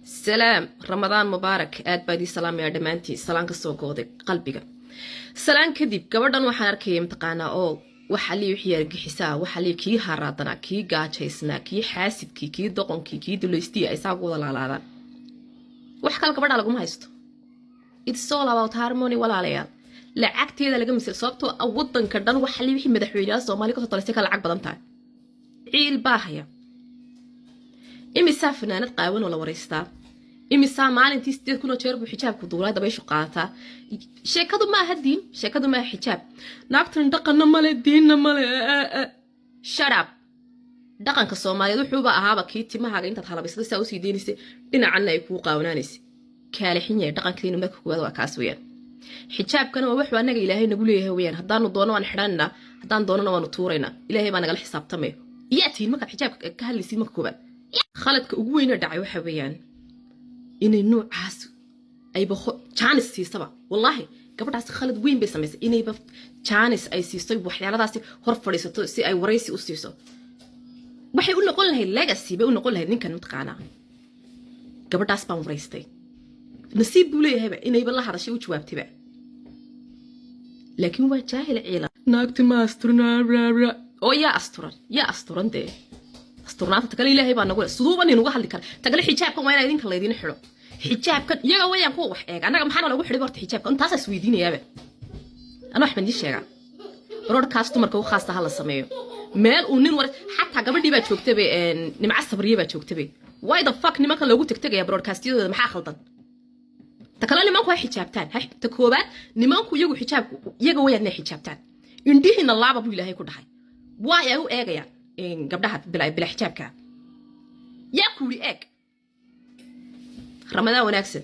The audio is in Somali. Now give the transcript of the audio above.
سلام رمضان مبارك aad baad ii salaamaya dhamaantii salaan ka soo gooday qalbiga salaan kadib gabadhan waxaan arkay imtixaana oo waxa li wixii argixisaa waxa li kii haraadana kii gaajaysna kii xaasidkii kii doqonkii kii duleystii ay saagu wada laalaadaan wax kale gabadha lagu haysto it's all about harmony walaalayaal lacagteeda laga misal sababtoo wadanka dhan waxa li wixii madaxweynaha Soomaaliya ka talisay ka lacag badan tahay ciil baahaya imisa fanaanad qaawan oo la wareystaa imisa maalintii 8 kun oo jeer buu xijaabku duulay dabayshu qaataa sheekadu ma aha diin sheekadu ma aha xijaab naagtan dhaqanna male diinna male shut up dhaqanka Soomaaliyeed wuxuu ahaaba kii timahaaga intaad halabaysay saa u sii deynaysa dhinacanna ay ku qaawanaanaysa kaalixin yahay dhaqankeenu marka kuwada waa kaas weeyaan xijaabkana waa wax anaga Ilaahay nagu leeyahay weeyaan haddaanu doono waan xidhanna haddaan doonana waan tuurayna Ilaahay baa naga xisaabtamay yaatiin marka xijaabka ka hadlaysid marka koobaad khaladka ugu weyn ee dhacay waxa weeyaan inay noocaas ay baxo chance siisaba wallahi gabadhaas khalad weyn bay sameysay inay ba chance ay siisay waxyaaladaas hor fadhiisato si ay wareysi u siiso waxay u noqon lahayd legacy bay u noqon lahayd ninkan mutaqaana gabadhaas baan wareystay nasiib buu leeyahay inay ba la hadashay u jawaabtay laakiin waa jaahil ciila naagti ma asturna oo yaa asturan dee asturnaanta tagala Ilaahay baa nagu suuban inuu hadli kara tagala xijaabka waa inay idinka leedin xiro xijaabkan iyaga wayaan ku wax eeg anaga maxaan lagu xidhay horta xijaabka intaas is weydiinayaaba ana wax baan sheega broadcast marka uu khaasta hala sameeyo meel uu nin war xataa gabadhii baa joogtay nimca sabriye baa joogtay why the fuck nimanka loogu tagtagaya broadcast-yadooda maxaa khaldan tagala nimanku way xijaabtaan ta koobaad nimanku iyagu xijaabku iyaga wayaan xijaabtaan indhihiina laaba buu Ilaahay ku dhahay way ay u eegayaan gabdhaha bila xijaabka yaa kuuli eeg ramadaan wanaagsan